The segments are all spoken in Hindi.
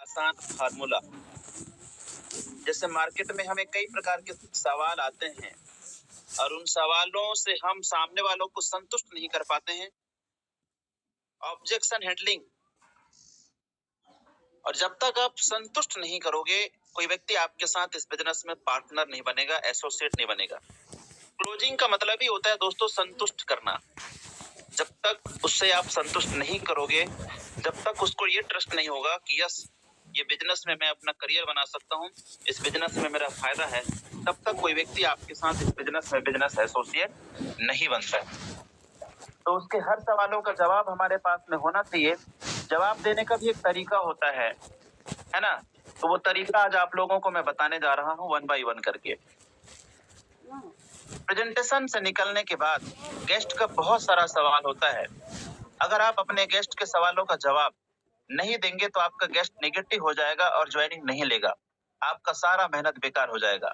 आसान फार्मूला। जैसे मार्केट में हमें कई प्रकार के सवाल आते हैं और उन सवालों से हम सामने वालों को संतुष्ट नहीं कर पाते हैं। Objection handling. और जब तक आप संतुष्ट नहीं करोगे, कोई व्यक्ति आपके साथ इस बिजनेस में पार्टनर नहीं बनेगा, एसोसिएट नहीं बनेगा। क्लोजिंग का मतलब ही होता है दोस्तों संतुष्ट करना। जब तक उससे आप संतुष्ट नहीं करोगे, जब तक उसको ये ट्रस्ट नहीं होगा कि यस, ये बिजनेस में मैं अपना करियर बना सकता हूँ, इस बिजनेस में मेरा फायदा है, तब तक कोई व्यक्ति आपके साथ इस बिजनेस में बिजनेस एसोसिएट नहीं बनता है। तो उसके हर सवालों का जवाब हमारे पास में होना चाहिए। जवाब देने का भी एक तरीका होता है ना? तो वो तरीका आज आप लोगों को मैं बताने जा रहा हूँ 1 बाय 1 करके। प्रेजेंटेशन से निकलने के बाद गेस्ट का बहुत सारा सवाल होता है। अगर आप अपने गेस्ट के सवालों का जवाब नहीं देंगे तो आपका गेस्ट नेगेटिव हो जाएगा और ज्वाइनिंग नहीं लेगा। आपका सारा मेहनत बेकार हो जाएगा।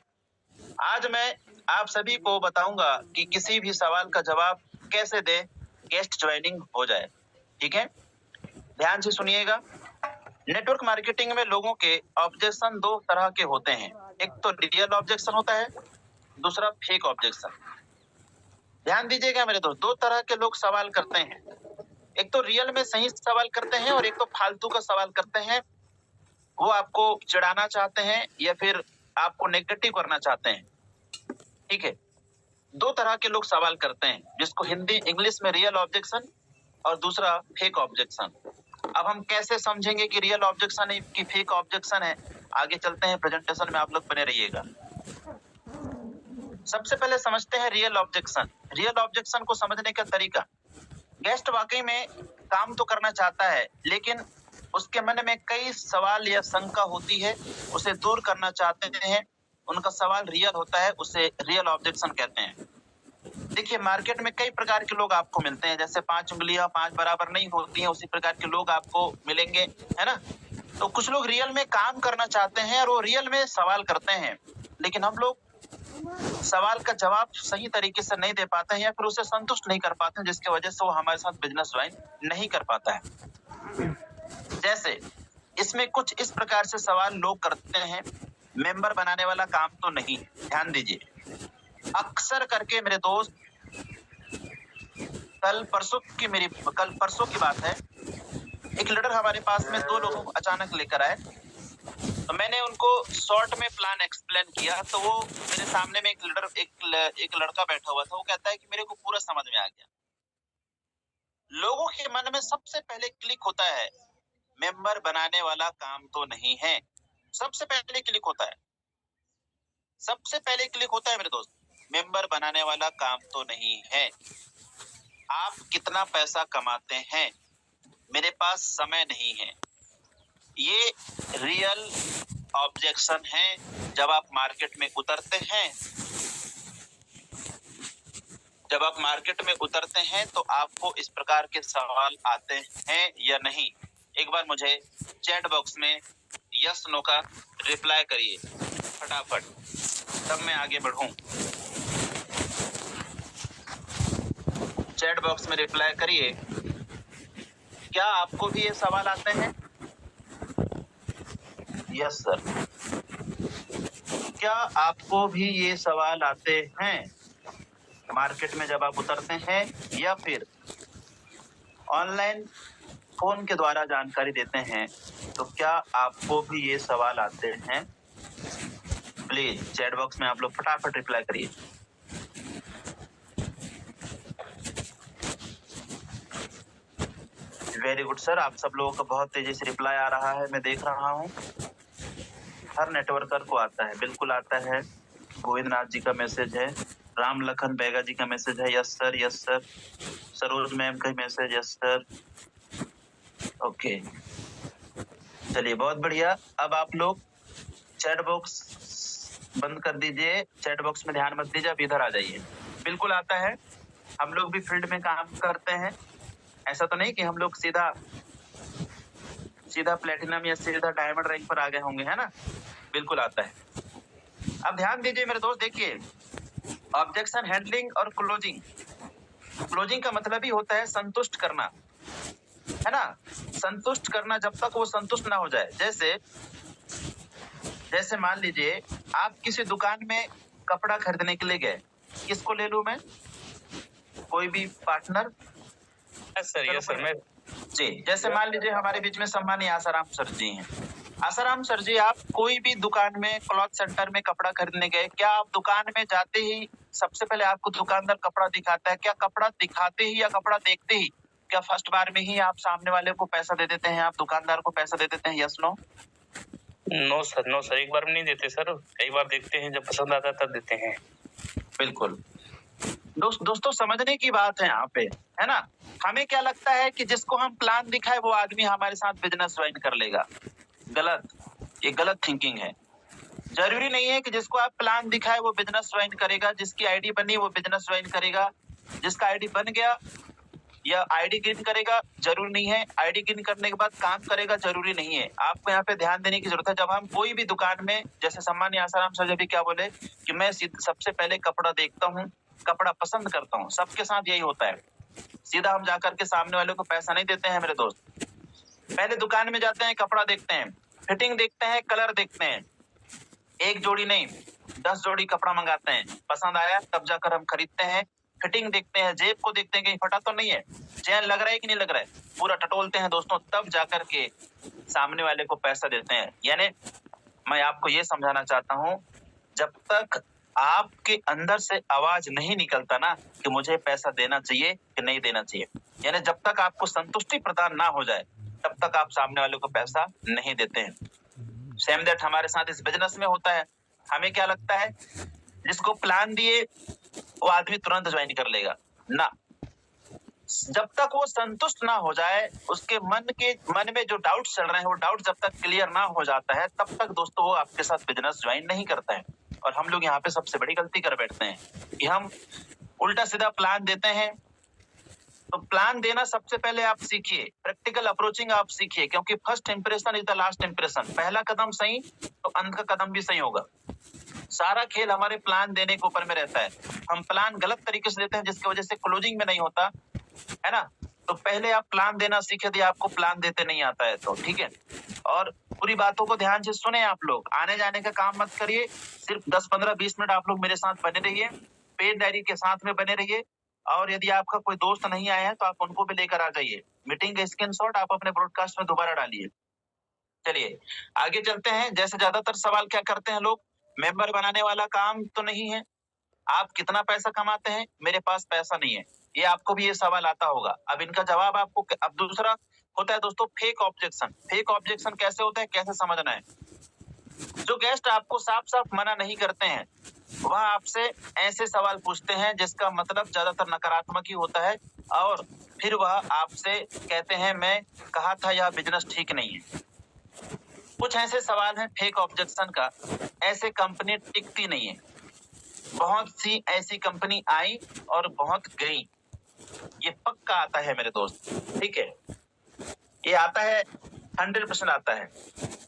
आज मैं आप सभी को बताऊंगा कि किसी भी सवाल का जवाब कैसे दे, गेस्ट ज्वाइनिंग हो जाए। ठीक है, ध्यान से सुनिएगा। नेटवर्क मार्केटिंग में लोगों के ऑब्जेक्शन दो तरह के होते हैं। एक तो रियल ऑब्जेक्शन होता है, दूसरा फेक ऑब्जेक्शन। ध्यान दीजिएगा मेरे दोस्त, दो तरह के लोग सवाल करते हैं। एक तो रियल में सही सवाल करते हैं और एक तो फालतू का सवाल करते हैं। वो आपको चिढ़ाना चाहते हैं या फिर आपको नेगेटिव करना चाहते हैं। ठीक है, दो तरह के लोग सवाल करते हैं, जिसको हिंदी इंग्लिश में रियल ऑब्जेक्शन और दूसरा फेक ऑब्जेक्शन। अब हम कैसे समझेंगे कि रियल ऑब्जेक्शन है कि फेक ऑब्जेक्शन है, आगे चलते हैं, प्रेजेंटेशन में आप लोग बने रहिएगा। सबसे पहले समझते हैं रियल ऑब्जेक्शन। रियल ऑब्जेक्शन को समझने का तरीका, गेस्ट वाकई में काम तो करना चाहता है, लेकिन उसके मन में कई सवाल या शंका होती है, उसे दूर करना चाहते हैं। उनका सवाल रियल होता है, उसे रियल ऑब्जेक्शन कहते हैं। देखिए, मार्केट में कई प्रकार के लोग आपको मिलते हैं। जैसे 5 उंगलियां 5 बराबर नहीं होती हैं, उसी प्रकार के लोग आपको मिलेंगे, है ना? तो कुछ लोग रियल में काम करना चाहते हैं और वो रियल में सवाल करते हैं, लेकिन हम लोग सवाल का जवाब सही तरीके से नहीं दे पाते हैं या फिर उसे संतुष्ट नहीं कर पाते हैं, जिसकी वजह से वो हमारे साथ बिजनेस ज्वाइन नहीं कर पाता है। जैसे इसमें कुछ इस प्रकार से सवाल लोग करते हैं, मेंबर बनाने वाला काम तो नहीं। ध्यान दीजिए, अक्सर करके मेरे दोस्त, कल परसों की बात है, एक लीडर हमारे पास में 2 लोगों को अचानक लेकर आए। तो मैंने उनको शॉर्ट में प्लान एक्सप्लेन किया, तो वो मेरे सामने में एक लड़का बैठा हुआ था। वो कहता है कि मेरे को पूरा समझ में आ गया। लोगों के मन में सबसे पहले क्लिक होता है, मेंबर बनाने वाला काम तो नहीं है। सबसे पहले क्लिक होता है, सबसे पहले क्लिक होता है मेरे दोस्त, मेंबर बनाने वाला काम तो नहीं है। आप कितना पैसा कमाते हैं? मेरे पास समय नहीं है। ये रियल ऑब्जेक्शन है। जब आप मार्केट में उतरते हैं, जब आप मार्केट में उतरते हैं तो आपको इस प्रकार के सवाल आते हैं या नहीं? एक बार मुझे चैट बॉक्स में यस नो का रिप्लाई करिए फटाफट, तब मैं आगे बढ़ूं। चैट बॉक्स में रिप्लाई करिए, क्या आपको भी ये सवाल आते हैं? Yes sir. क्या आपको भी ये सवाल आते हैं मार्केट में जब आप उतरते हैं या फिर ऑनलाइन फोन के द्वारा जानकारी देते हैं? तो क्या आपको भी ये सवाल आते हैं? प्लीज चैट बॉक्स में आप लोग फटाफट रिप्लाई करिए। वेरी गुड सर, आप सब लोगों का बहुत तेजी से रिप्लाई आ रहा है, मैं देख रहा हूँ। हर नेटवर्कर को आता है, बिल्कुल आता है। गोविंद नाथ जी का मैसेज है, राम लखन बैगा जी का मैसेज है, yes sir yes sir. Saroj ma'am का मैसेज, यस सर। ओके, चलिए बहुत बढ़िया। अब आप लोग चैट बॉक्स बंद कर दीजिए, चैट बॉक्स में ध्यान मत दीजिए, आप इधर आ जाइए। बिल्कुल आता है, हम लोग भी फील्ड में काम करते हैं। ऐसा तो नहीं कि हम लोग सीधा प्लेटिनम या सीधा डायमंड रैंक पर आ गए होंगे, है ना? बिल्कुल आता है। अब ध्यान दीजिए मेरे दोस्त, देखिए, ऑब्जेक्शन हैंडलिंग और क्लोजिंग। क्लोजिंग का मतलब ही होता है संतुष्ट करना। है ना, संतुष्ट करना जब तक वो संतुष्ट ना हो जाए। जैसे मान लीजिए आप किसी दुकान में कपड़ा खरीदने के लिए गए, किसको ले लूं मैं? कोई भी पार्टनर? यस सर मैं जी, जैसे मान लीजिए हमारे बीच में सम्मानीय आसाराम सर जी हैं। आसाराम सर जी, आप कोई भी दुकान में, क्लॉथ सेंटर में कपड़ा खरीदने गए, क्या आप दुकान में जाते ही सबसे पहले आपको दुकानदार कपड़ा दिखाता है? क्या कपड़ा दिखाते ही या कपड़ा देखते ही, क्या फर्स्ट बार में ही आप सामने वाले को पैसा दे देते हैं, आप दुकानदार को पैसा दे देते हैं? Yes no? नो सर, एक बार में नहीं देते सर, कई बार देखते हैं, जब पसंद आता है तब देते हैं। बिल्कुल। दोस्तों समझने की बात है यहाँ पे, है ना? हमें क्या लगता है कि जिसको हम प्लान दिखाए वो आदमी हमारे साथ बिजनेस ज्वाइन कर लेगा। गलत, ये गलत थिंकिंग है। जरूरी नहीं है कि जिसको आप प्लान दिखाए वो बिजनेस ज्वाइन करेगा, जिसकी आईडी बनी वो बिजनेस ज्वाइन करेगा, जिसका आईडी बन गया या आईडी गिन करेगा, जरूरी नहीं है। आईडी गिन करने के बाद काम करेगा, जरूरी नहीं है। आपको यहाँ पे ध्यान देने की जरूरत है। जब हम कोई भी दुकान में, जैसे सम्मानीय आसाराम सर जी क्या बोले कि मैं सबसे पहले कपड़ा देखता हूँ, कपड़ा पसंद करता हूँ। सबके साथ यही होता है। सीधा हम जाकर के सामने वाले को पैसा नहीं देते हैं मेरे दोस्त। पहले दुकान में जाते हैं, कपड़ा देखते हैं, फिटिंग देखते हैं, कलर देखते हैं। एक जोड़ी नहीं, 10 जोड़ी कपड़ा मंगाते हैं। पसंद आया तब जाकर हम खरीदते हैं। फिटिंग देखते हैं, जेब को देखते हैं कहीं फटा तो नहीं है, चैन लग रहा है कि नहीं लग रहा है, पूरा टटोलते हैं दोस्तों, तब जाकर के सामने वाले को पैसा देते हैं। यानी मैं आपको ये समझाना चाहता हूँ, जब तक आपके अंदर से आवाज नहीं निकलता ना कि मुझे पैसा देना चाहिए कि नहीं देना चाहिए, यानी जब तक आपको संतुष्टि प्रदान ना हो जाए, तब तक आप सामने वाले को पैसा नहीं देते हैं। सेम दैट हमारे साथ इस बिजनेस में होता है। हमें क्या लगता है, जिसको प्लान दिए वो आदमी तुरंत ज्वाइन कर लेगा ना। जब तक वो संतुष्ट ना हो जाए, उसके मन में जो डाउट चल रहे हैं वो डाउट जब तक क्लियर ना हो जाता है, तब तक दोस्तों वो आपके साथ बिजनेस ज्वाइन नहीं करता है। और हम लोग यहाँ पे सबसे बड़ी गलती कर बैठते हैं कि हम उल्टा सीधा प्लान देते हैं। तो प्लान देना सबसे पहले आप सीखिए, प्रैक्टिकल अप्रोचिंग आप सीखिए, क्योंकि first impression is the last impression. पहला कदम सही तो अंत का कदम भी सही होगा। सारा खेल हमारे प्लान देने के ऊपर में रहता है। हम प्लान गलत तरीके से देते हैं, जिसकी वजह से क्लोजिंग में नहीं होता है ना। तो पहले आप प्लान देना सीख, यदि आपको प्लान देते नहीं आता है तो, ठीक है। और पूरी बातों को ध्यान से सुने आप लोग, आने जाने का काम मत करिए। सिर्फ 10, 15, 20 मिनट आप लोग मेरे साथ बने रहिए, पेन डायरी के साथ में बने रहिए। और यदि आपका कोई दोस्त नहीं आया है तो आप उनको भी लेकर आ जाइए। मीटिंग का स्क्रीनशॉट आप अपने ब्रॉडकास्ट में दोबारा डालिए। चलिए आगे चलते हैं। जैसे ज्यादातर सवाल क्या करते हैं लोग, मेंबर बनाने वाला काम तो नहीं है, आप कितना पैसा कमाते हैं, मेरे पास पैसा नहीं है। ये आपको भी ये सवाल आता होगा। अब इनका जवाब आपको, अब दूसरा होता है दोस्तों फेक ऑब्जेक्शन। फेक ऑब्जेक्शन कैसे होता है, कैसे समझना है? जो गेस्ट आपको साफ साफ मना नहीं करते हैं, वह आपसे ऐसे सवाल पूछते हैं जिसका मतलब ज्यादातर नकारात्मक ही होता है, और फिर वह आपसे कहते हैं मैं कहा था यह बिजनेस ठीक नहीं है। कुछ ऐसे सवाल हैं फेक ऑब्जेक्शन का, ऐसे कंपनी टिकती नहीं है। बहुत सी ऐसी कंपनी आई और बहुत गई, ये पक्का आता है मेरे दोस्त, ठीक है। ये आता है, 100% आता है।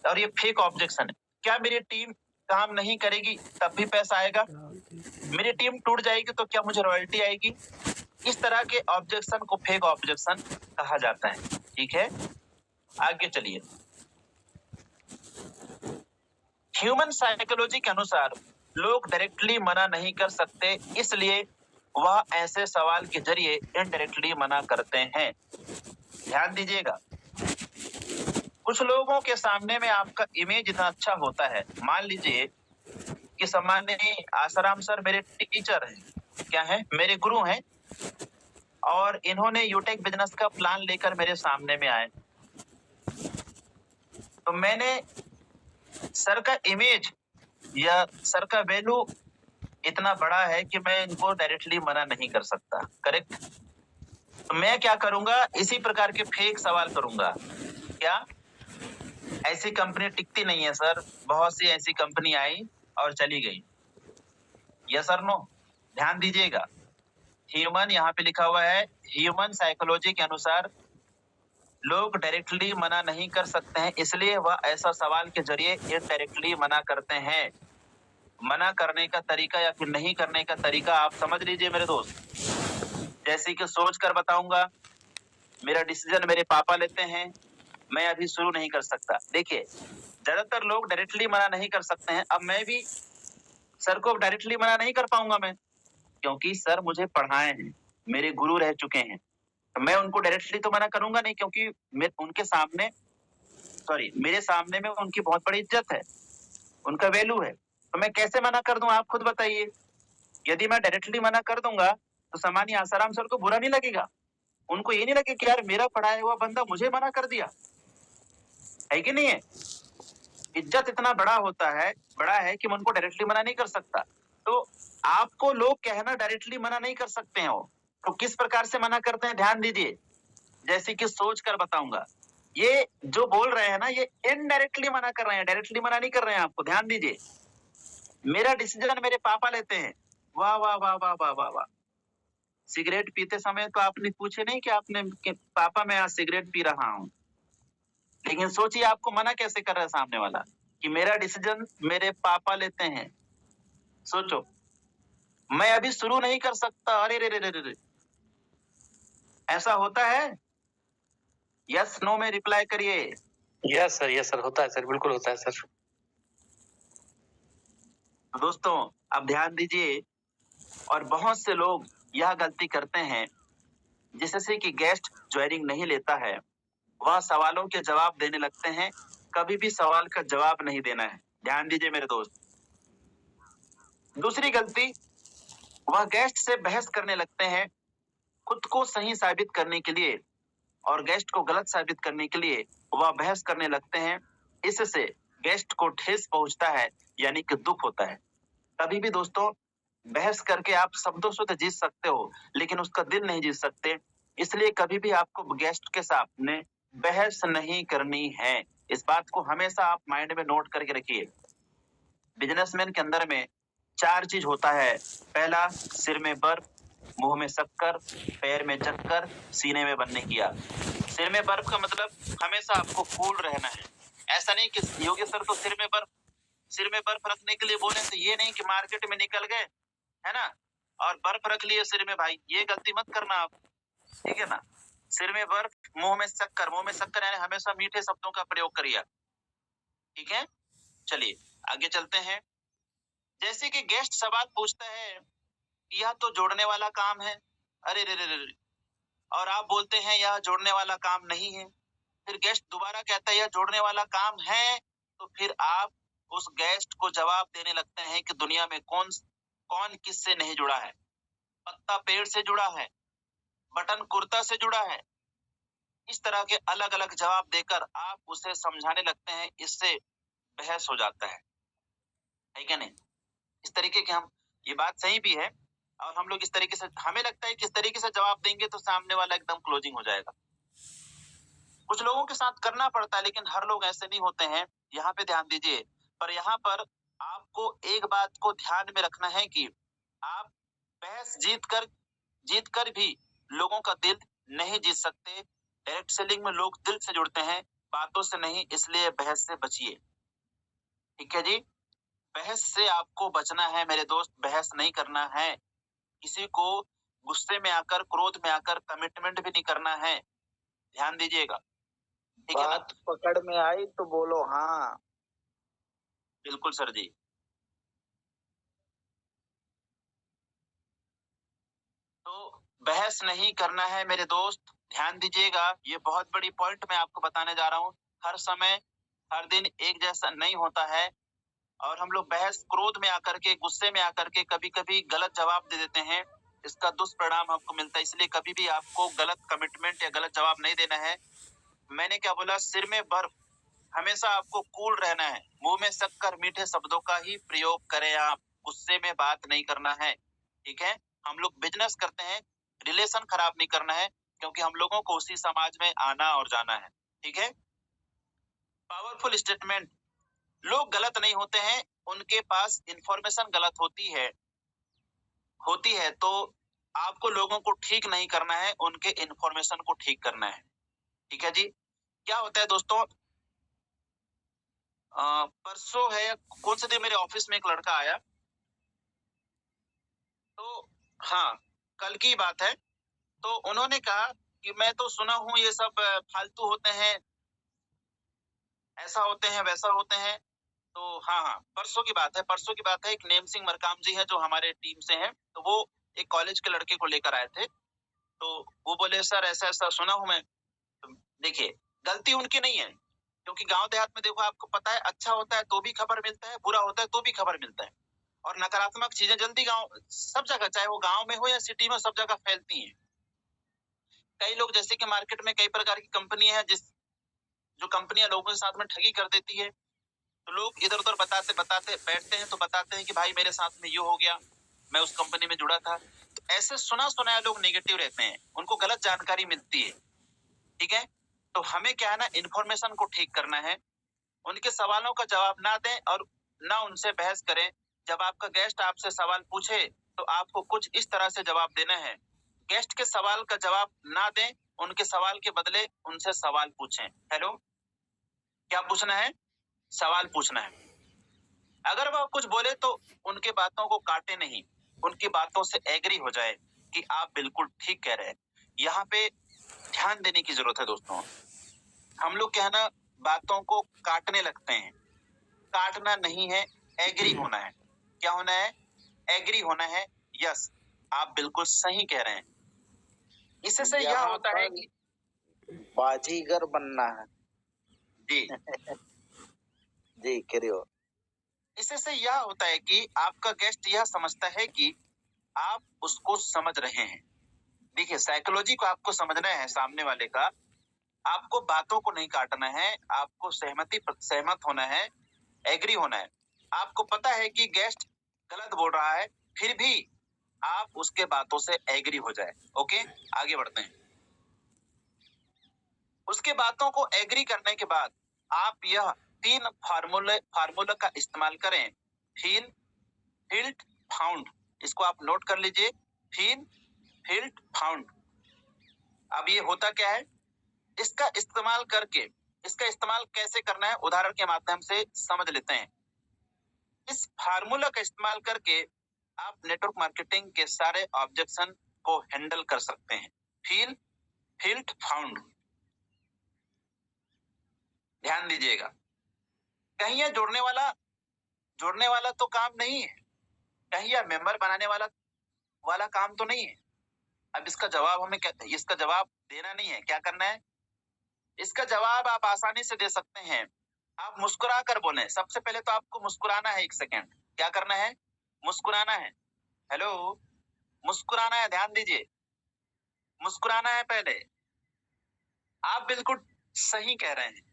और ये फेक ऑब्जेक्शन है। क्या मेरी टीम काम नहीं करेगी तब भी पैसा आएगा? मेरी टीम टूट जाएगी तो क्या मुझे रॉयल्टी आएगी? इस तरह के ऑब्जेक्शन को फेक ऑब्जेक्शन कहा जाता है, ठीक है। आगे चलिए। ह्यूमन साइकोलॉजी के अनुसार लोग डायरेक्टली मना नहीं कर सकते, इसलिए वह ऐसे सवाल के जरिए इनडायरेक्टली मना करते हैं। ध्यान दीजिएगा, कुछ लोगों के सामने में आपका इमेज इतना अच्छा होता है। मान लीजिए कि सम्मानीय आसाराम सर मेरे टीचर हैं, क्या है, मेरे गुरु हैं, और इन्होंने यूटेक बिजनेस का प्लान लेकर मेरे सामने में आए। तो मैंने सर का इमेज या सर का वैल्यू इतना बड़ा है कि मैं इनको डायरेक्टली मना नहीं कर सकता, करेक्ट। तो मैं क्या करूंगा, इसी प्रकार के फेक सवाल करूंगा। क्या ऐसी कंपनी टिकती नहीं है सर, बहुत सी ऐसी कंपनी आई और चली गई। यस और नो? ध्यान दीजिएगा, ह्यूमन यहाँ पे लिखा हुआ है, ह्यूमन साइकोलॉजी के अनुसार लोग डायरेक्टली मना नहीं कर सकते हैं, इसलिए वह ऐसा सवाल के जरिए इनडायरेक्टली मना करते हैं। मना करने का तरीका या फिर नहीं करने का तरीका आप समझ लीजिए मेरे दोस्त। जैसे कि सोच कर बताऊंगा, मेरा डिसीजन मेरे पापा लेते हैं, मैं अभी शुरू नहीं कर सकता। देखिए, ज्यादातर लोग डायरेक्टली मना नहीं कर सकते हैं। अब मैं भी सर को डायरेक्टली मना नहीं कर पाऊंगा मैं, क्योंकि सर मुझे पढ़ाए हैं, मेरे गुरु रह चुके हैं। तो मैं उनको डायरेक्टली तो मना करूंगा नहीं, क्योंकि मैं उनके सामने मेरे सामने में उनकी बहुत बड़ी इज्जत है, उनका वैल्यू है। तो मैं कैसे मना कर दूं, आप खुद बताइए। यदि मैं डायरेक्टली मना कर दूंगा तो सामान्य आसाराम सर को बुरा नहीं लगेगा, उनको ये नहीं लगेगा कि यार मेरा पढ़ाया हुआ बंदा मुझे मना कर दिया, है कि नहीं है? इज्जत इतना बड़ा है कि मैं उनको डायरेक्टली मना नहीं कर सकता। तो आपको लोग कहना डायरेक्टली मना नहीं कर सकते हैं वो। तो किस प्रकार से मना करते हैं, ध्यान दीजिए, जैसे कि सोच कर बताऊंगा। ये जो बोल रहे हैं ना, ये इनडायरेक्टली मना कर रहे हैं, डायरेक्टली मना नहीं कर रहे हैं आपको, ध्यान दीजिए। मेरा डिसीजन मेरे पापा लेते हैं। वाह वाह वाह वाह वाह वाह वाह। सिगरेट पीते समय तो आपने पूछे नहीं कि पापा मैं आज सिगरेट पी रहा हूं, लेकिन सोचिए आपको मना कैसे कर रहा है सामने वाला, कि मेरा डिसीजन मेरे पापा लेते हैं। सोचो, मैं अभी शुरू नहीं कर सकता। अरे रे रे रे रे रे। ऐसा होता है? यस नो में रिप्लाई करिए। यस सर, होता है सर, बिल्कुल होता है सर। दोस्तों, अब ध्यान दीजिए, और बहुत से लोग यह गलती करते हैं, जिससे कि गेस्ट ज्वाइनिंग नहीं लेता है, वह सवालों के जवाब देने लगते हैं। कभी भी सवाल का जवाब नहीं देना है, ध्यान दीजिए मेरे दोस्त। दूसरी गलती, वह गेस्ट से बहस करने लगते हैं, खुद को सही साबित करने के लिए और गेस्ट को गलत साबित करने के लिए वह बहस करने लगते हैं। इससे गेस्ट को ठेस पहुंचता है, यानी कि दुख होता है। कभी भी दोस्तों, बहस करके आप शब्दों से तो जीत सकते हो, लेकिन उसका दिल नहीं जीत सकते। इसलिए कभी भी आपको गेस्ट के सामने बहस नहीं करनी है। इस बात को हमेशा आप माइंड में नोट करके रखिए। बिजनेसमैन के अंदर में 4 चीज होता है। पहला, सिर में बर्फ, मुंह में शक्कर, पैर में चक्कर, सीने में बनने की आग। सिर में बर्फ का मतलब हमेशा आपको कूल रहना है। ऐसा नहीं कि योगी सर तो सिर में बर्फ रखने के लिए बोले, तो ये नहीं कि मार्केट में निकल गए, है ना, और बर्फ रख लिए सिर में। भाई ये गलती मत करना आप, ठीक है ना। सिर में बर्फ, मुंह में शक्कर यानी हमेशा मीठे शब्दों का प्रयोग करिए, ठीक है। चलिए आगे चलते हैं। जैसे कि गेस्ट सवाल पूछता है, यह तो जोड़ने वाला काम है। अरे रे रे रे रे। और आप बोलते हैं यह जोड़ने वाला काम नहीं है। फिर गेस्ट दोबारा कहता है यह जोड़ने वाला काम है। तो फिर आप उस गेस्ट को जवाब देने लगते हैं कि दुनिया में कौन किससे नहीं जुड़ा है। पत्ता पेड़ से जुड़ा है, बटन कुर्ता से जुड़ा है। इस तरह के अलग अलग जवाब देकर आप उसे समझाने लगते हैं, इससे बहस हो जाता है क्या नहीं? इस तरीके के हम, ये बात सही भी है, और हम लोग इस तरीके से, हमें लगता है कि इस तरीके से जवाब देंगे तो सामने वाला एकदम क्लोजिंग हो जाएगा। कुछ लोगों के साथ करना पड़ता है, लेकिन हर लोग ऐसे नहीं होते हैं। यहाँ पे ध्यान दीजिए। पर यहाँ पर आपको एक बात को ध्यान में रखना है कि आप बहस जीत कर भी लोगों का दिल नहीं जीत सकते। डायरेक्ट सेलिंग में लोग दिल से जुड़ते हैं, बातों से नहीं। इसलिए बहस से बचिए, ठीक है जी। बहस से आपको बचना है मेरे दोस्त, बहस नहीं करना है। किसी को गुस्से में आकर, क्रोध में आकर कमिटमेंट भी नहीं करना है, ध्यान दीजिएगा, ठीक है ना। बात पकड़ में आई तो बोलो हाँ। बिल्कुल सर जी। तो बहस नहीं करना है मेरे दोस्त, ध्यान दीजिएगा। ये बहुत बड़ी पॉइंट मैं आपको बताने जा रहा हूँ। हर समय हर दिन एक जैसा नहीं होता है, और हम लोग बहस क्रोध में आकर के, गुस्से में आकर के कभी कभी गलत जवाब दे देते हैं। इसका दुष्परिणाम हमको मिलता है। इसलिए कभी भी आपको गलत कमिटमेंट या गलत जवाब नहीं देना है। मैंने क्या बोला, सिर में बर्फ, हमेशा आपको कूल रहना है। मुंह में शक्कर, मीठे शब्दों का ही प्रयोग करें आप, गुस्से में बात नहीं करना है, ठीक है। हम लोग बिजनेस करते हैं, रिलेशन खराब नहीं करना है, क्योंकि हम लोगों को उसी समाज में आना और जाना है, ठीक है। पावरफुल स्टेटमेंट, लोग गलत नहीं होते हैं, उनके पास इंफॉर्मेशन गलत होती है, तो आपको लोगों को ठीक नहीं करना है, उनके इंफॉर्मेशन को ठीक करना है, ठीक है जी। क्या होता है दोस्तों, परसों है, कौन से दिन मेरे ऑफिस में एक लड़का आया, तो हाँ कल की बात है। तो उन्होंने कहा कि मैं तो सुना हूँ ये सब फालतू होते हैं, ऐसा होते हैं, वैसा होते हैं। तो हाँ, परसों की बात है, एक नेम सिंह मरकाम जी है जो हमारे टीम से हैं, तो वो एक कॉलेज के लड़के को लेकर आए थे। तो वो बोले सर ऐसा-ऐसा सुना हूँ मैं। तो देखिए, गलती उनकी नहीं है, क्योंकि गाँव देहात में देखो आपको पता है, अच्छा होता है तो भी खबर मिलता है, बुरा होता है तो भी खबर मिलता है। और नकारात्मक चीजें जल्दी सब जगह, चाहे वो गाँव में हो या सिटी में, सब जगह फैलती हैं। कई लोग, जैसे कि मार्केट में कई प्रकार की कंपनियां हैं, जो कंपनियां लोगों के साथ में ठगी कर देती है। तो लोग इधर-उधर बताते बैठते हैं, तो बताते हैं कि भाई मेरे साथ में ये हो गया, मैं उस कंपनी में जुड़ा था। तो ऐसे सुना-सुनाया लोग नेगेटिव रहते हैं, उनको गलत जानकारी मिलती है, ठीक है? तो हमें क्या है ना, इन्फॉर्मेशन को ठीक करना है, उनके सवालों का जवाब ना दें और ना उनसे बहस करें। जब आपका गेस्ट आपसे सवाल पूछे, तो आपको कुछ इस तरह से जवाब देना है। गेस्ट के सवाल का जवाब ना दें, उनके सवाल के बदले उनसे सवाल पूछें। हेलो, क्या पूछना है? सवाल पूछना है। अगर वह कुछ बोले तो उनके बातों को काटे नहीं, उनकी बातों से एग्री हो जाए कि आप बिल्कुल ठीक कह रहे हैं। यहाँ पे ध्यान देने की जरूरत है दोस्तों। हम लोग क्या है ना, बातों को काटने लगते हैं। काटना नहीं है, एग्री होना है। क्या होना है? एग्री होना है। यस, आप बिल्कुल सही कह रहे हैं। इससे यह यहाँ होता है पर कि बाजीगर बनना है। जी, जी करियो। इससे यह होता है कि आपका गेस्ट यह समझता है कि आप उसको समझ रहे हैं। देखिए, साइकोलॉजी को आपको समझना है सामने वाले का। आपको बातों को नहीं काटना है, आपको सहमत होना है, एग्री होना है। आपको पता है कि गेस्ट गलत बोल रहा है, फिर भी आप उसके बातों से एग्री हो जाए। ओके, आगे बढ़ते हैं। उसके बातों को एग्री करने के बाद आप यह 3 फार्मूला का इस्तेमाल करें। Feel, field, found. इसको आप नोट कर लीजिए। Feel, field, found. अब ये होता क्या है, इसका इस्तेमाल कैसे करना है, उदाहरण के माध्यम से समझ लेते हैं। इस फार्मूला का इस्तेमाल करके आप नेटवर्क मार्केटिंग के सारे ऑब्जेक्शन को हैंडल कर सकते हैं। Feel, field, found. ध्यान दीजिएगा, कहीं यह जोड़ने वाला तो काम नहीं है, कहीं यह मेंबर बनाने वाला काम तो नहीं है। अब इसका जवाब देना नहीं है, क्या करना है? इसका जवाब आप आसानी से दे सकते हैं। आप मुस्कुरा कर बोलें। सबसे पहले तो आपको मुस्कुराना है। 1 सेकंड, क्या करना है? मुस्कुराना है। हेलो, मुस्कुराना है, ध्यान दीजिए, मुस्कुराना है पहले। आप बिल्कुल सही कह रहे हैं,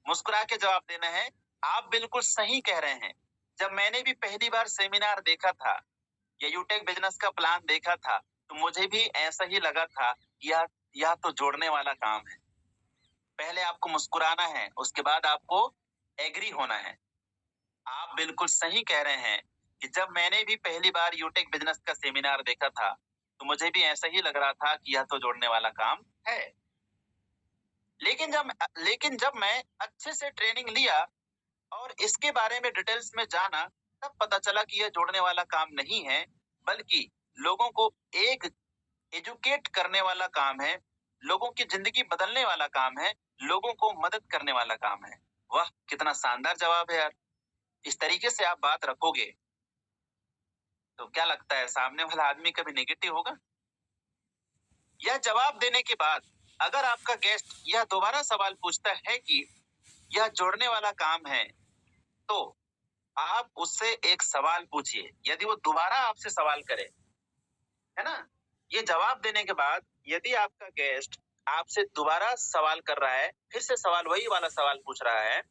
मुस्कुरा के जवाब देना है। आप बिल्कुल सही कह रहे हैं। जब मैंने भी पहली बार सेमिनार देखा था या यूटेक बिजनेस का प्लान देखा था, तो मुझे भी ऐसा ही लगा था, यह तो जोड़ने वाला काम है। पहले आपको मुस्कुराना है, उसके बाद आपको एग्री होना है। आप बिल्कुल सही कह रहे हैं कि जब मैंने भी पहली बार यूटेक बिजनेस का सेमिनार देखा था, तो मुझे भी ऐसा ही लग रहा था कि यह तो जोड़ने वाला काम है। लेकिन जब मैं अच्छे से ट्रेनिंग लिया और इसके बारे में डिटेल्स में जाना, तब पता चला कि यह जोड़ने वाला काम नहीं है, बल्कि लोगों को एक एजुकेट करने वाला काम है, लोगों की जिंदगी बदलने वाला काम है, लोगों को मदद करने वाला काम है। वाह, कितना शानदार जवाब है यार। इस तरीके से आप बात रखोगे तो क्या लगता है, सामने वाला आदमी कभी नेगेटिव होगा? यह जवाब देने के बाद अगर आपका गेस्ट यह दोबारा सवाल पूछता है कि यह जोड़ने वाला काम है, तो आप उससे एक सवाल पूछिए। यदि वो दोबारा आपसे सवाल करे, है ना, ये जवाब देने के बाद यदि आपका गेस्ट आपसे दोबारा सवाल कर रहा है, फिर से सवाल वही वाला सवाल पूछ रहा है,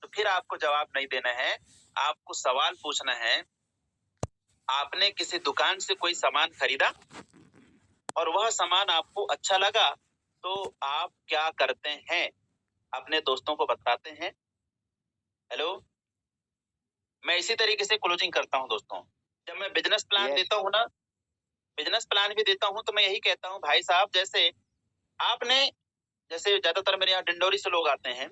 तो फिर आपको जवाब नहीं देना है, आपको सवाल पूछना है। आपने किसी दुकान से कोई सामान खरीदा और वह सामान आपको अच्छा लगा, तो आप क्या करते हैं? अपने दोस्तों को बताते हैं। हेलो, मैं इसी तरीके से क्लोजिंग करता हूं दोस्तों। जब मैं बिजनेस प्लान देता हूं ना, बिजनेस प्लान भी देता हूं, तो मैं यही कहता हूं, भाई साहब, जैसे ज्यादातर मेरे यहाँ डिंडोरी से लोग आते हैं,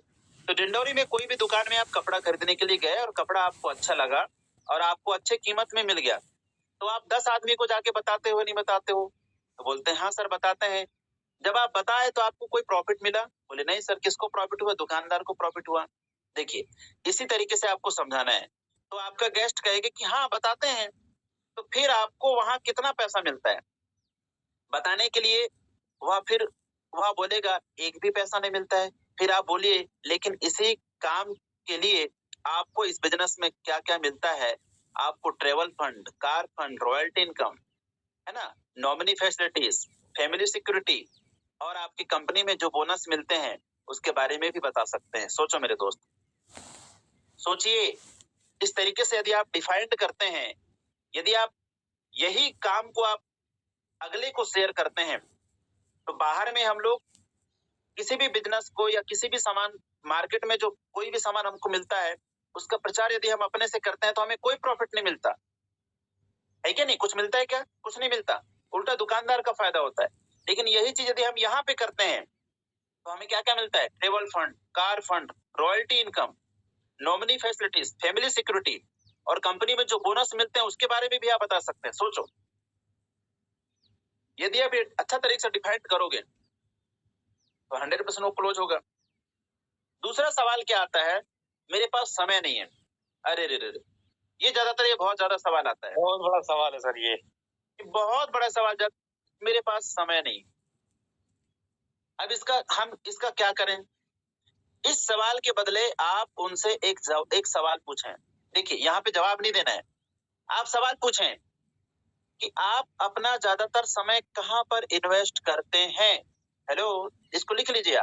तो डिंडोरी में कोई भी दुकान में आप कपड़ा खरीदने के लिए गए और कपड़ा आपको अच्छा लगा और आपको अच्छे कीमत में मिल गया, तो आप 10 आदमी को जाके बताते हो नहीं बताते हो? तो बोलते हैं हाँ सर बताते हैं। जब आप बताए तो आपको कोई प्रॉफिट मिला? बोले नहीं सर, किसको प्रॉफिट हुआ? दुकानदार को प्रॉफिट हुआ। देखिए, इसी तरीके से आपको समझाना है। तो आपका गेस्ट कहेगा कि हाँ बताते हैं, तो फिर आपको वहां कितना पैसा मिलता है बताने के लिए? वह बोलेगा एक भी पैसा नहीं मिलता है। फिर आप बोलिए लेकिन इसी काम के लिए आपको इस बिजनेस में क्या क्या मिलता है? आपको travel fund, car fund, royalty income, है ना, नॉमिनी फैसिलिटीज, फैमिली सिक्योरिटी और आपकी कंपनी में जो बोनस मिलते हैं उसके बारे में भी बता सकते हैं। सोचो मेरे दोस्त, सोचिए। इस तरीके से यदि आप डिफाइंड करते हैं, यदि आप यही काम को आप अगले को शेयर करते हैं, तो बाहर में हम लोग किसी भी बिजनेस को या किसी भी सामान मार्केट में जो कोई भी सामान हमको मिलता है उसका प्रचार यदि हम अपने से करते हैं तो हमें कोई प्रॉफिट नहीं मिलता है क्या? नहीं, कुछ मिलता है क्या? कुछ नहीं मिलता, उल्टा दुकानदार का फायदा होता है। लेकिन यही चीज यदि हम यहाँ पे करते हैं तो हमें क्या क्या मिलता है? Travel fund, car fund, royalty income, nominee facilities, family security और कंपनी में जो बोनस मिलते हैं उसके बारे में भी आप बता सकते हैं। सोचो, यदि आप अच्छा तरीके से डिफाइन करोगे तो 100% वो क्लोज होगा। दूसरा सवाल क्या आता है? मेरे पास समय नहीं है। अरे रे रे, ये बहुत ज्यादा सवाल आता है। बहुत बड़ा सवाल है सर ये। बहुत बड़ा सवाल, जब मेरे पास समय नहीं। अब हम इसका क्या करें? इस सवाल के बदले आप उनसे एक सवाल पूछें। देखिए, यहाँ पे जवाब नहीं देना है, आप सवाल पूछें कि आप अपना ज्यादातर समय कहाँ पर इन्वेस्ट करते हैं। हेलो, इसको लिख लीजिए।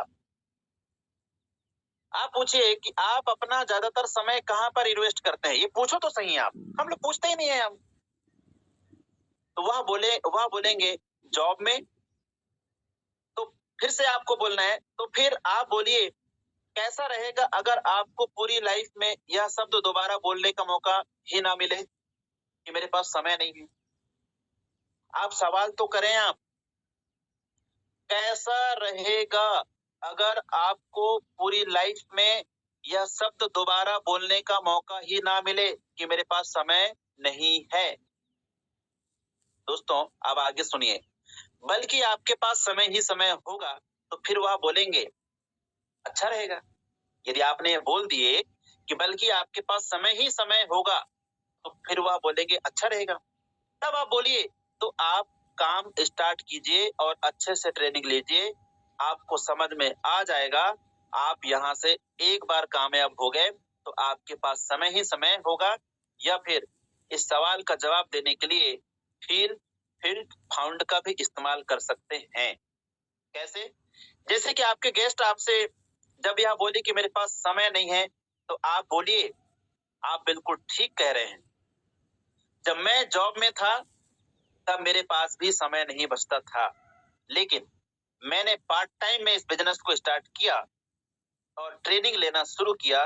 आप पूछिए कि आप अपना ज्यादातर समय कहाँ पर इन्वेस्ट करते हैं। ये पूछो तो सही आप, हम लोग पूछते ही नहीं है हम। तो वह बोलेंगे जॉब में। तो फिर से आपको बोलना है, तो फिर आप बोलिए कैसा रहेगा अगर आपको पूरी लाइफ में यह शब्द दोबारा बोलने का मौका ही ना मिले कि मेरे पास समय नहीं है। आप सवाल तो करें, आप कैसा रहेगा अगर आपको पूरी लाइफ में यह शब्द दोबारा बोलने का मौका ही ना मिले कि मेरे पास समय नहीं है। दोस्तों, अब आगे सुनिए, बल्कि आपके पास समय ही समय होगा तो फिर वह बोलेंगे अच्छा रहेगा। यदि आपने ये बोल दिए कि बल्कि आपके पास समय ही समय होगा तो फिर वह बोलेंगे अच्छा रहेगा, तब आप बोलिए तो आप काम स्टार्ट कीजिए और अच्छे से ट्रेनिंग लीजिए, आपको समझ में आ जाएगा। आप यहाँ से एक बार कामयाब हो गए तो आपके पास समय ही समय होगा। या फिर इस सवाल का जवाब देने के लिए फील्ड फाउंड का भी इस्तेमाल कर सकते हैं। कैसे? जैसे कि आपके गेस्ट आपसे जब यह बोले कि मेरे पास समय नहीं है, तो आप बोलिए आप बिल्कुल ठीक कह रहे हैं। जब मैं जॉब में था तब मेरे पास भी समय नहीं बचता था, लेकिन मैंने पार्ट टाइम में इस बिजनेस को स्टार्ट किया और ट्रेनिंग लेना शुरू किया,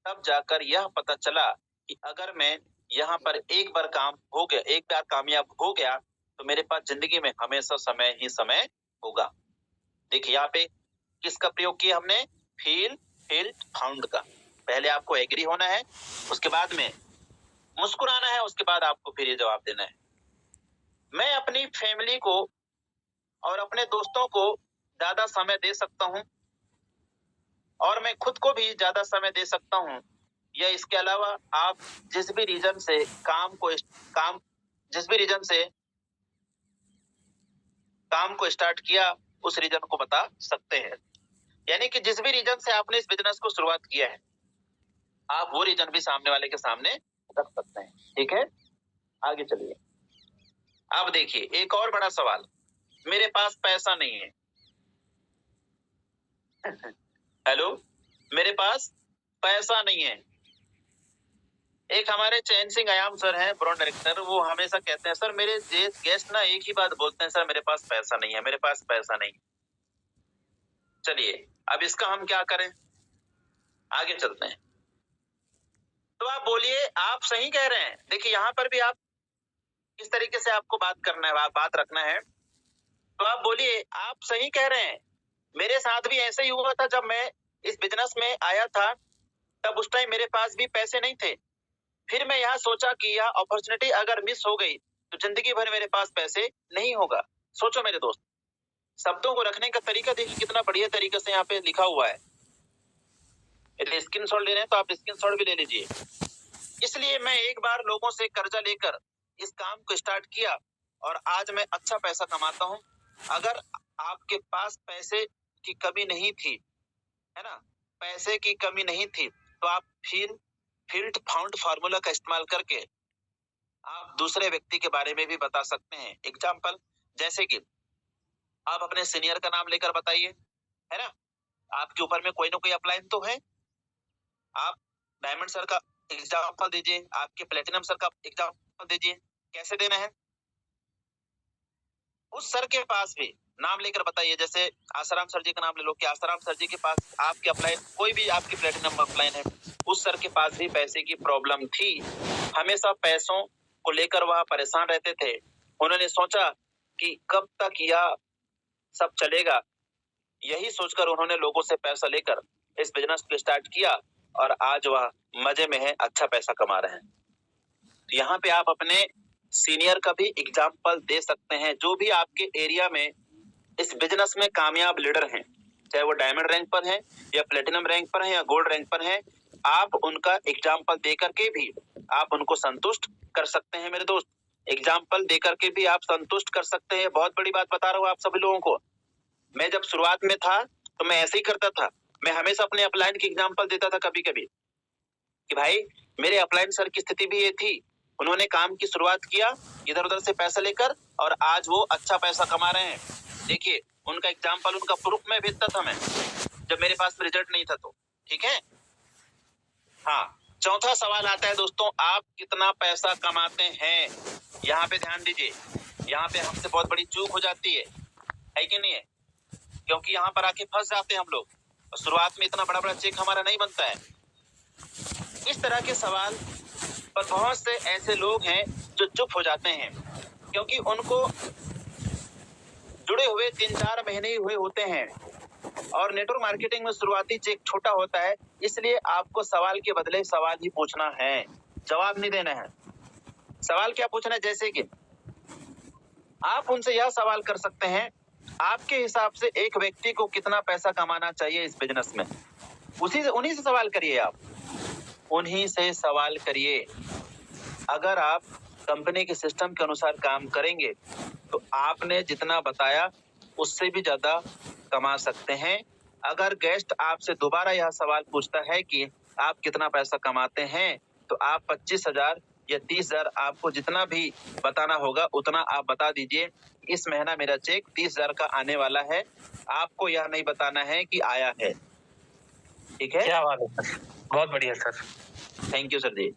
तब जाकर यह पता चला कि अगर मैं यहाँ पर एक बार कामयाब हो गया तो मेरे पास जिंदगी में हमेशा समय ही समय होगा। देखिए, यहाँ पे किसका प्रयोग किया हमने? फील्ड फाउंड का। पहले आपको एग्री होना है, उसके बाद में मुस्कुराना है, उसके बाद आपको फिर ये जवाब देना है। मैं अपनी फैमिली को और अपने दोस्तों को ज्यादा समय दे सकता हूँ और मैं खुद को भी ज्यादा समय दे सकता हूँ। या इसके अलावा आप जिस भी रीजन से काम को स्टार्ट किया उस रीजन को बता सकते हैं। यानी कि जिस भी रीजन से आपने इस बिजनेस को शुरुआत किया है, आप वो रीजन भी सामने वाले के सामने रख सकते हैं। ठीक है, आगे चलिए। अब देखिए एक और बड़ा सवाल, मेरे पास पैसा नहीं है। हेलो, मेरे पास पैसा नहीं है। एक हमारे चैन सिंह आयाम सर हैं, ब्रांड डायरेक्टर, वो हमेशा कहते हैं सर मेरे गेस्ट ना एक ही बात बोलते हैं, सर मेरे पास पैसा नहीं है, मेरे पास पैसा नहीं। चलिए अब इसका हम क्या करें, आगे चलते हैं। तो आप बोलिए आप सही कह रहे हैं। देखिए यहाँ पर भी आप इस तरीके से आपको बात करना है, बात रखना है। तो आप बोलिए आप सही कह रहे हैं, मेरे साथ भी ऐसे ही हुआ था। जब मैं इस बिजनेस में आया था तब उस टाइम मेरे पास भी पैसे नहीं थे। फिर मैं यहाँ सोचा कि यह अपॉर्चुनिटी अगर मिस हो गई तो जिंदगी भर मेरे पास पैसे नहीं होगा। सोचो मेरे दोस्त, शब्दों को रखने का तरीका देखिए कितना बढ़िया तरीके से यहाँ पे लिखा हुआ है। यदि स्क्रीनशॉट ले रहे हैं तो आप स्क्रीनशॉट भी ले लीजिए। इसलिए मैं एक बार लोगों से कर्जा लेकर इस काम को स्टार्ट किया और आज मैं अच्छा पैसा कमाता हूँ। अगर आपके पास पैसे की कमी नहीं थी, है ना, पैसे की कमी नहीं थी, तो आप फील्ड फाउंड फार्मूला का इस्तेमाल करके आप दूसरे व्यक्ति के बारे में भी बता सकते हैं। एग्जाम्पल, जैसे कि आप अपने सीनियर का नाम लेकर बताइए, है ना, आपके ऊपर में कोई ना कोई अपलाइन तो है। आप डायमंड सर का एग्जाम्पल दीजिए, आपके प्लेटिनम सर का एग्जाम्पल दीजिए। कैसे देना है? उस सर के पास भी नाम लेकर बताइए। जैसे आसाराम सर जी का नाम ले लो कि आसाराम सर जी के पास आपके अपलाइन, कोई भी आपकी प्लेटिनम अपलाइन है, उस सर के पास भी पैसे की प्रॉब्लम थी। हमेशा पैसों को लेकर वह परेशान रहते थे। उन्होंने सोचा कि कब तक यह सब चलेगा। यही सोचकर उन्होंने लोगों से पैसा लेकर इस बिजनेस को स्टार्ट किया और आज वह मजे में है, अच्छा पैसा कमा रहे हैं। तो यहाँ पे आप अपने सीनियर का भी एग्जाम्पल दे सकते हैं, जो भी आपके एरिया में इस बिजनेस में कामयाब लीडर हैं, चाहे वो डायमंड रैंक पर हैं या प्लेटिनम रैंक पर हैं या गोल्ड रैंक पर हैं। आप उनका एग्जाम्पल दे करके भी आप उनको संतुष्ट कर सकते हैं। मेरे दोस्त, एग्जाम्पल दे करके भी आप संतुष्ट कर सकते हैं। बहुत बड़ी बात बता रहा हूँ आप सभी लोगों को। मैं जब शुरुआत में था तो मैं ऐसे ही करता था। मैं हमेशा अपने अपलाइन की एग्जाम्पल देता था कभी कभी कि भाई मेरे अपलाइन सर की स्थिति भी ये थी, उन्होंने काम की शुरुआत किया इधर उधर से पैसा लेकर और आज वो अच्छा पैसा कमा रहे हैं। देखिए उनका एग्जाम्पल, उनका प्रूफ में भेजता था मैं जब मेरे पास रिजल्ट नहीं था तो। ठीक है। हाँ, चौथा सवाल आता है दोस्तों, आप कितना पैसा कमाते हैं? यहाँ पे ध्यान दीजिए, यहाँ पे हमसे बहुत बड़ी चूक हो जाती है कि नहीं है? क्योंकि यहाँ पर आके फंस जाते हैं हम लोग। शुरुआत में इतना बड़ा बड़ा चेक हमारा नहीं बनता है। इस तरह के सवाल पर बहुत से ऐसे लोग हैं जो चुप हो जाते हैं, क्योंकि उनको जुड़े हुए 3-4 महीने ही हुए होते हैं और नेटवर्क मार्केटिंग में शुरुआती चेक छोटा होता है। इसलिए आपको सवाल के बदले सवाल ही पूछना है, जवाब नहीं देना है। सवाल क्या पूछना है? जैसे कि आप उनसे यह सवाल कर सकते हैं, आपके हिसाब से एक व्यक्ति को कितना पैसा कमाना चाहिए इस बिजनेस में? उन्हीं से सवाल करिए, आप उन्हीं से सवाल करिए। अगर आप कंपनी के सिस्टम के अनुसार काम करेंगे तो आपने जितना बताया उससे भी ज्यादा कमा सकते हैं। अगर गेस्ट आपसे दोबारा यह सवाल पूछता है कि आप कितना पैसा कमाते हैं, तो आप 25,000 या 30,000, आपको जितना भी बताना होगा उतना आप बता दीजिए। इस महीना मेरा चेक 30,000 का आने वाला है। आपको यह नहीं बताना है कि आया है। ठीक है? क्या बात है सर, बहुत बढ़िया सर। थैंक यू सर जी।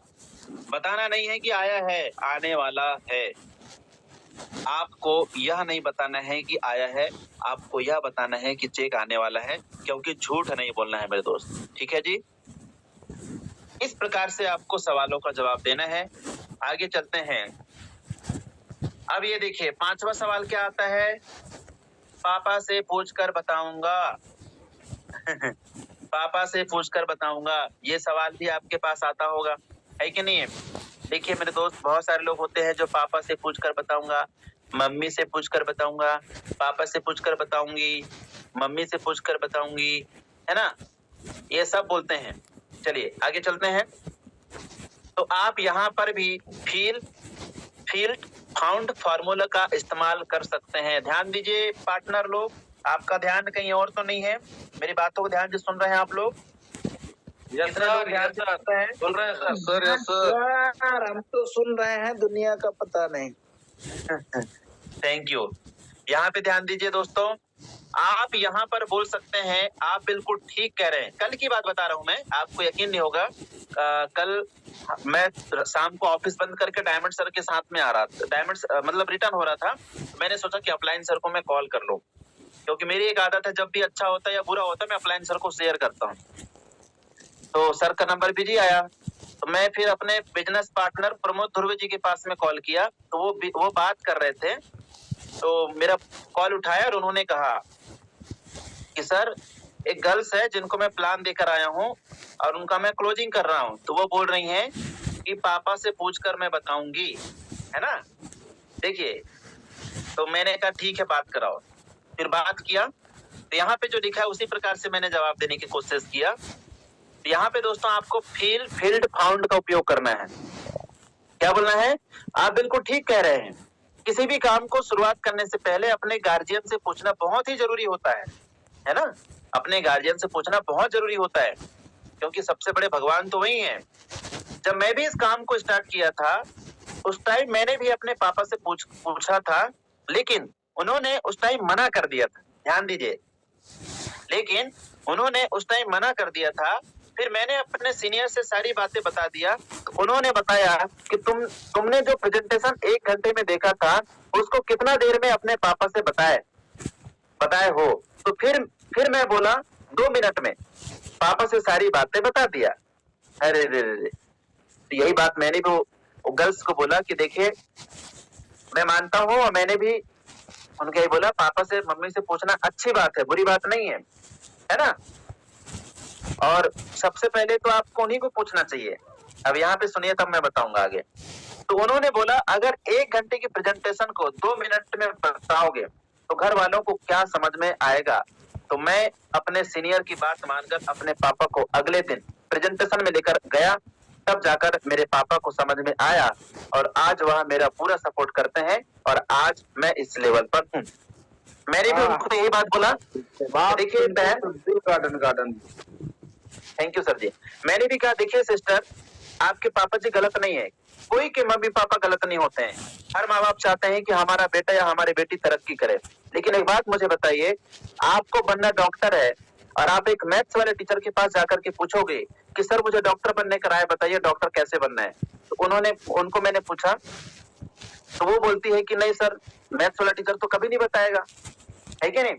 बताना नहीं है कि आया है, आने वाला है। आपको यह नहीं बताना है कि आया है, आपको यह बताना है कि चेक आने वाला है, क्योंकि झूठ नहीं बोलना है मेरे दोस्त। ठीक है जी? इस प्रकार से आपको सवालों का जवाब देना है। आगे चलते हैं। अब ये देखिए 5वां सवाल क्या आता है? पापा से पूछकर बताऊंगा। पापा से पूछकर बताऊंगा, ये सवाल भी आपके पास आता होगा, है कि नहीं है? देखिए मेरे दोस्त, बहुत सारे लोग होते हैं जो पापा से पूछकर बताऊंगा, मम्मी से पूछकर बताऊंगा, पापा से पूछकर बताऊंगी, मम्मी से पूछकर बताऊंगी, है ना, ये सब बोलते हैं। चलिए आगे चलते हैं। तो आप यहाँ पर भी फील्ड फाउंड फार्मूला का इस्तेमाल कर सकते हैं। ध्यान दीजिए पार्टनर लोग, आपका ध्यान कहीं और तो नहीं है। मेरी बातों को ध्यान से सुन रहे हैं आप लोग? कितने लोग ध्यान से सुनते हैं? सुन रहे हैं सर। सर यस सर, हम तो सुन रहे हैं, दुनिया का पता नहीं। Thank you. यहाँ पे ध्यान दीजिए दोस्तों, आप यहाँ पर बोल सकते हैं, आप बिल्कुल ठीक कह रहे हैं। कल की बात बता रहा हूँ मैं, आपको यकीन नहीं होगा। कल मैं शाम को ऑफिस बंद करके डायमंड सर के साथ में आ रहा था, डायमंड मतलब रिटर्न हो रहा था। मैंने सोचा कि अपलाइन सर को मैं कॉल कर लूं, क्योंकि मेरी एक आदत है, जब भी अच्छा होता है या बुरा होता है मैं अपलाइन सर को शेयर करता हूँ। तो सर का नंबर बिजी आया, तो मैं फिर अपने बिजनेस पार्टनर प्रमोद ध्रुव जी के पास में कॉल किया। तो वो बात कर रहे थे, तो मेरा कॉल उठाया और उन्होंने कहा कि सर एक गर्ल्स है जिनको मैं प्लान देकर आया हूँ और उनका मैं क्लोजिंग कर रहा हूँ, तो वो बोल रही हैं कि पापा से पूछकर मैं बताऊंगी, है ना। देखिए, तो मैंने कहा ठीक है बात कराओ। फिर बात किया, तो यहाँ पे जो लिखा है उसी प्रकार से मैंने जवाब देने की कोशिश किया। तो यहाँ पे दोस्तों आपको फील्ड फाउंड का उपयोग करना है। क्या बोलना है? आप बिल्कुल ठीक कह रहे हैं। किसी भी काम को शुरुआत करने से पहले अपने गार्जियन से पूछना बहुत ही जरूरी होता है ना? अपने गार्जियन से पूछना बहुत जरूरी होता है, क्योंकि सबसे बड़े भगवान तो वही हैं। जब मैं भी इस काम को स्टार्ट किया था, उस टाइम मैंने भी अपने पापा से पूछा था, लेकिन उन्होंने उस टाइम मना कर दिया था। ध्यान दीजिए, लेकिन उन्होंने उस टाइम मना कर दिया था। फिर मैंने अपने सीनियर से सारी बातें बता दिया, तो उन्होंने बताया कि तुमने जो प्रेजेंटेशन 1 घंटे में देखा था, उसको कितना देर में अपने पापा से बताए हो? तो फिर मैं बोला 2 मिनट में पापा से सारी बातें बता दिया। अरे रे रे, तो यही बात मैंने भी वो गर्ल्स को बोला कि देखिए, मैं मानता हूँ और मैंने भी उनके ही बोला, पापा से मम्मी से पूछना अच्छी बात है, बुरी बात नहीं है ना? और सबसे पहले तो आपको उन्हीं को पूछना चाहिए। अब यहाँ पे सुनिए, तब मैं बताऊंगा आगे। तो उन्होंने बोला, अगर 1 घंटे की प्रेजेंटेशन को 2 मिनट में बताओगे तो घर वालों को क्या समझ में आएगा? तो मैं अपने सीनियर की बात मानकर अपने पापा को अगले दिन प्रेजेंटेशन में लेकर गया, तब जाकर मेरे पापा को समझ में आया, और आज वह मेरा पूरा सपोर्ट करते हैं, और आज मैं इस लेवल पर हूँ। मैंने भी उनको यही बात बोला, देखिए बहन, गार्डन थैंक यू सर जी। मैंने भी कहा, देखिए सिस्टर, आपके पापा जी गलत नहीं है, कोई के मम्मी पापा गलत नहीं होते हैं। हर माँ बाप चाहते हैं कि हमारा बेटा या हमारी बेटी तरक्की करे। लेकिन एक बात मुझे बताइए, आपको बनना डॉक्टर है, और आप एक मैथ्स वाले टीचर के पास जाकर के पूछोगे कि सर मुझे डॉक्टर बनने का राय बताइए, डॉक्टर कैसे बनना है? तो उनको मैंने पूछा, तो वो बोलती है कि नहीं सर, मैथ्स वाला टीचर तो कभी नहीं बताएगा, है कि नहीं?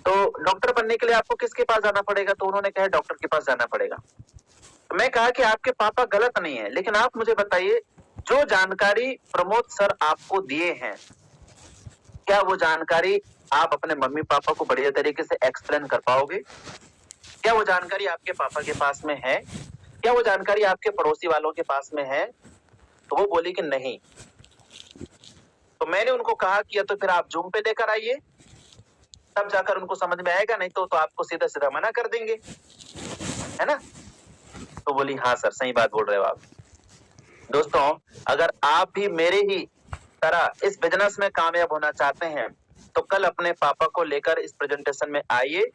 तो डॉक्टर बनने के लिए आपको किसके पास जाना पड़ेगा? तो उन्होंने कहा डॉक्टर के पास जाना पड़ेगा। तो मैं कहा कि आपके पापा गलत नहीं है, लेकिन आप मुझे बताइए, जो जानकारी प्रमोद सर आपको दिए हैं, क्या वो जानकारी आप अपने मम्मी पापा को बढ़िया तरीके से एक्सप्लेन कर पाओगे? क्या वो जानकारी आपके पापा के पास में है? क्या वो जानकारी आपके पड़ोसी वालों के पास में है? तो वो बोली कि नहीं। तो मैंने उनको कहा कि या तो फिर आप जूम पे लेकर आइए, तब जाकर उनको समझ में आएगा, नहीं तो आपको सीधा सीधा मना कर देंगे, है ना? तो बोली हाँ सर, सही बात बोल रहे हो आप। दोस्तों, अगर आप भी मेरे ही तरह इस बिजनेस में कामयाब होना चाहते हैं, तो कल अपने पापा को लेकर इस प्रेजेंटेशन में आइए।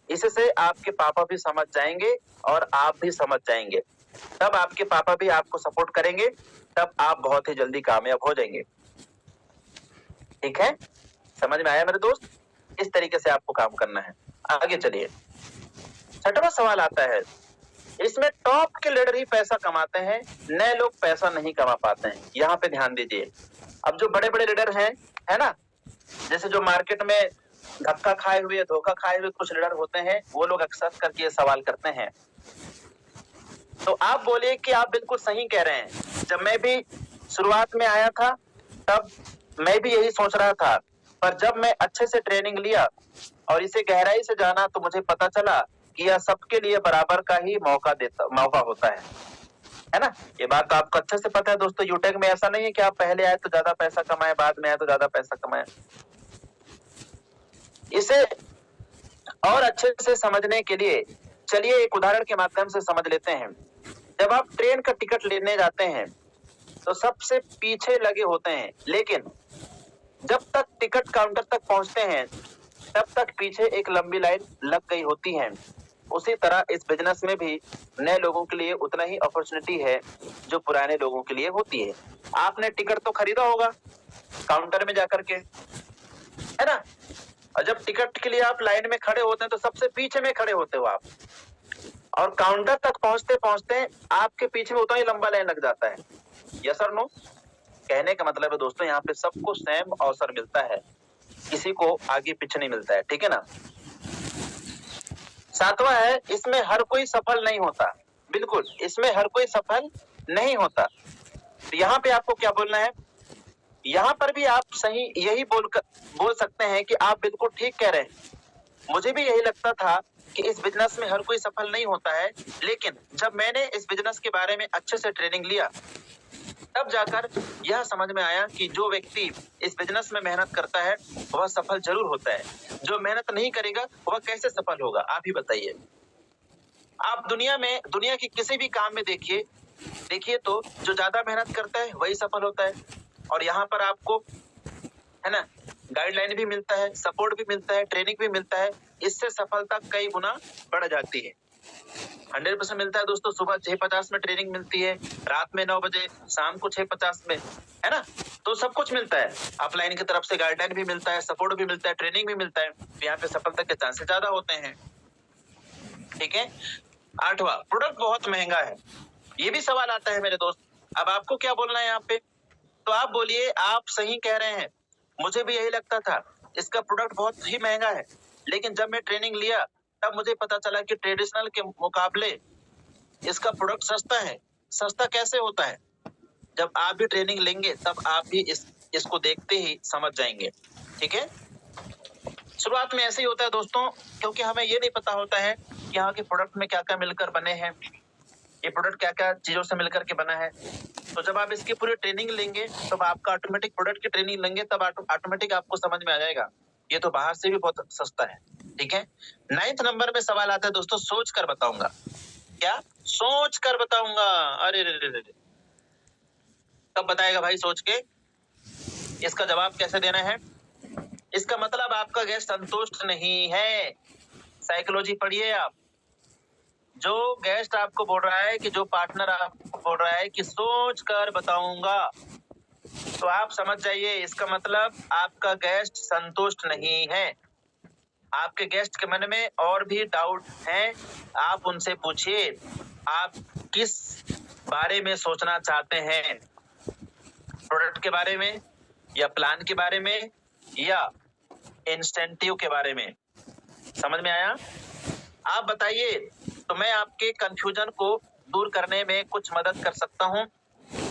इससे आपके पापा भी समझ जाएंगे और आप भी समझ जाएंगे। तब आपके पापा भी आपको सपोर्ट करेंगे, तब आप बहुत ही जल्दी कामयाब हो जाएंगे। ठीक है, समझ में आया मेरे दोस्त? इस तरीके से आपको काम करना है। आगे चलिए, 6वां सवाल आता है। इसमें टॉप के लीडर ही पैसा कमाते हैं, नए लोग पैसा नहीं कमा पाते हैं। यहाँ पे ध्यान दीजिए। अब जो बड़े बड़े लीडर हैं, है ना, जैसे जो मार्केट में धक्का खाए हुए, धोखा खाए हुए कुछ लीडर होते हैं, वो लोग अक्सर करके ये सवाल करते हैं। तो आप बोलिए कि आप बिल्कुल सही कह रहे हैं। जब मैं भी शुरुआत में आया था, तब मैं भी यही सोच रहा था, पर जब मैं अच्छे से ट्रेनिंग लिया और इसे गहराई से जाना, तो मुझे पता चला कि यह सबके लिए बराबर का ही मौका होता है ना? ये बात तो आपको अच्छे से पता है दोस्तों। यूटेक में ऐसा नहीं है कि आप पहले आए तो ज्यादा पैसा कमाए, बाद में आए तो ज्यादा पैसा कमाए। इसे और अच्छे से समझने के लिए चलिए एक उदाहरण के माध्यम से समझ लेते हैं। जब आप ट्रेन का टिकट लेने जाते हैं, तो सबसे पीछे लगे होते हैं, लेकिन जब तक टिकट काउंटर तक पहुंचते हैं, तब तक पीछे एक लंबी लाइन लग गई होती है। उसी तरह इस बिजनेस में भी नए लोगों के लिए उतना ही अपॉर्चुनिटी है जो पुराने लोगों के लिए होती है। आपने टिकट तो खरीदा होगा काउंटर में जाकर के, है ना? और जब टिकट के लिए आप लाइन में खड़े होते हैं, तो सबसे पीछे में खड़े होते हो आप, और काउंटर तक पहुंचते पहुंचते आपके पीछे में उतना ही लंबा लाइन लग जाता है। यस और नो? कहने का मतलब है दोस्तों, यहाँ पे सबको सेम अवसर मिलता है, किसी को आगे पीछे नहीं मिलता है। ठीक है ना? 7वां है, इसमें हर कोई सफल नहीं होता। बिल्कुल, इसमें हर कोई सफल नहीं होता। तो यहाँ पे आपको क्या बोलना है? यहाँ पर भी आप सही यही बोल सकते हैं कि आप बिल्कुल ठीक कह रहे हैं। मुझे भी यही लगता था कि इस बिजनेस में हर कोई सफल नहीं होता है, लेकिन जब मैंने इस बिजनेस के बारे में अच्छे से ट्रेनिंग लिया, तब जाकर यह समझ में आया कि जो व्यक्ति इस बिजनेस में मेहनत करता है वह सफल जरूर होता है, जो मेहनत नहीं करेगा वह कैसे सफल होगा, आप ही बताइए। आप दुनिया की किसी भी काम में देखिए तो जो ज्यादा मेहनत करता है वही सफल होता है। और यहाँ पर आपको है ना गाइडलाइन भी मिलता है, सपोर्ट भी मिलता है, ट्रेनिंग भी मिलता है, इससे सफलता कई गुना बढ़ जाती है। 100% मिलता है दोस्तों। सुबह 6:50 में ट्रेनिंग मिलती है, रात में 9 बजे, शाम को 6:50 में, है ना। तो सब कुछ मिलता है, अपलाइन की तरफ से गाइडलाइन भी मिलता है, सपोर्ट भी मिलता है, ट्रेनिंग भी मिलता है, तो यहाँ पे सफलता के चांसेस ज्यादा होते हैं। ठीक है। 8वां, प्रोडक्ट बहुत महंगा है। ये भी सवाल आता है मेरे दोस्त। अब आपको क्या बोलना है यहाँ पे? तो आप बोलिए आप सही कह रहे हैं, मुझे भी यही लगता था, इसका प्रोडक्ट बहुत ही महंगा है, लेकिन जब मैं ट्रेनिंग लिया तब मुझे पता चला कि ट्रेडिशनल के मुकाबले इसका प्रोडक्ट सस्ता है। सस्ता कैसे होता है? जब आप भी ट्रेनिंग लेंगे तब आप भी इसको देखते ही समझ जाएंगे। ठीक है। शुरुआत में ऐसे ही होता है दोस्तों, क्योंकि हमें ये नहीं पता होता है कि यहाँ के प्रोडक्ट में क्या क्या मिलकर बने हैं, ये प्रोडक्ट क्या क्या चीजों से मिलकर के बना है। तो जब आप इसकी पूरी ट्रेनिंग लेंगे तब आपका ऑटोमेटिक प्रोडक्ट की ट्रेनिंग लेंगे तब ऑटोमेटिक आपको समझ में आ जाएगा ये तो बाहर से भी बहुत सस्ता है। ठीक है। 9th नंबर में सवाल आता है दोस्तों, सोच कर बताऊंगा। क्या? सोच कर बताऊंगा। अरे रे रे रे, कब बताएगा भाई सोच के? इसका जवाब कैसे देना है? इसका मतलब आपका गेस्ट संतुष्ट नहीं है। साइकोलॉजी पढ़िए आप। जो गेस्ट आपको बोल रहा है कि जो पार्टनर आपको बोल रहा है कि सोच कर बताऊंगा, तो आप समझ जाइए इसका मतलब आपका गेस्ट संतुष्ट नहीं है। आपके गेस्ट के मन में और भी डाउट हैं, आप उनसे पूछिए आप किस बारे में सोचना चाहते हैं, प्रोडक्ट के बारे में या प्लान के बारे में या इंसेंटिव के बारे में। समझ में आया? आप बताइए, तो मैं आपके कंफ्यूजन को दूर करने में कुछ मदद कर सकता हूं।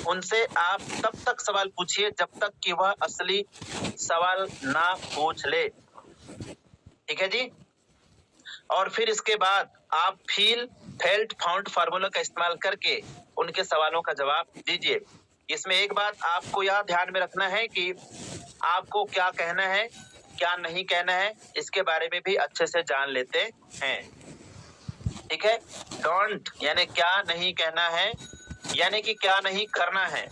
उनसे आप तब तक सवाल पूछिए जब तक कि वह असली सवाल ना पूछ ले। ठीक है जी। और फिर इसके बाद आप फील, फेल्ट, फाउंड फार्मूला का इस्तेमाल करके उनके सवालों का जवाब दीजिए। इसमें एक बात आपको यह ध्यान में रखना है कि आपको क्या कहना है, क्या नहीं कहना है, इसके बारे में भी अच्छे से जान लेते हैं। ठीक है। डोंट यानी क्या नहीं कहना है, यानी कि क्या नहीं करना है।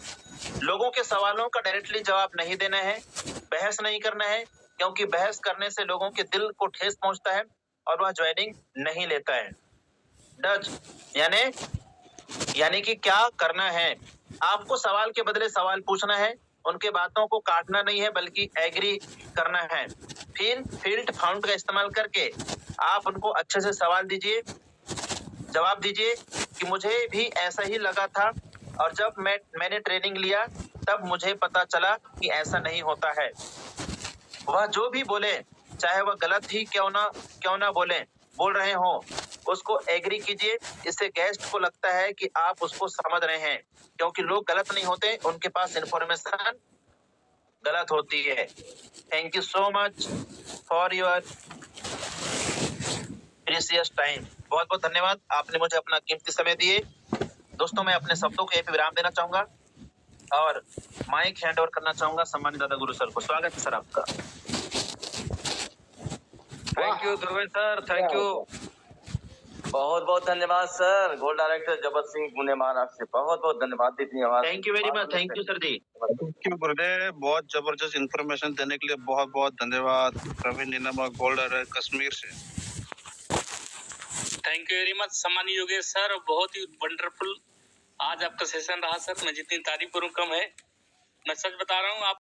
लोगों के सवालों का डायरेक्टली जवाब नहीं देना है, बहस नहीं करना है, क्योंकि बहस करने से लोगों के दिल को ठेस पहुंचता है और वह ज्वाइनिंग नहीं लेता है। डज यानी कि क्या करना है। आपको सवाल के बदले सवाल पूछना है, उनके बातों को काटना नहीं है बल्कि एग्री करना है। फील, फील्ड, फाउंड का इस्तेमाल करके आप उनको अच्छे से सवाल दीजिए, जवाब दीजिए कि मुझे भी ऐसा ही लगा था और जब मैंने ट्रेनिंग लिया तब मुझे पता चला कि ऐसा नहीं होता है। वह जो भी बोले, चाहे वह गलत ही क्यों ना बोल रहे हो, उसको एग्री कीजिए। इससे गेस्ट को लगता है कि आप उसको समझ रहे हैं, क्योंकि लोग गलत नहीं होते, उनके पास इंफॉर्मेशन गलत होती है। Thank you so much for your precious time. बहुत बहुत धन्यवाद, आपने मुझे अपना कीमती समय दिए। दोस्तों, मैं अपने शब्दों को यहीं पे विराम देना चाहूंगा और माइक हैंड ओवर करना चाहूंगा सम्मानित दादा गुरु सर को। स्वागत है सर आपका। Thank you Dhruvesh sir, thank you. बहुत बहुत धन्यवाद sir. Gold director Jagat Singh Pune Maharashtra से बहुत बहुत धन्यवाद। इतनी आवाज। Thank you very much. Thank you sir ji. Thank you Gurudev, बहुत जबरदस्त इंफॉर्मेशन देने के लिए बहुत बहुत धन्यवाद। प्रवीण नीनामा, गोल्ड डायरेक्टर कश्मीर से। थैंक यू वेरी मच सम्मानित योगेश सर, बहुत ही वंडरफुल आज आपका सेशन रहा सर। मैं जितनी तारीफ करूं कम है। मैं सच बता रहा हूं, आप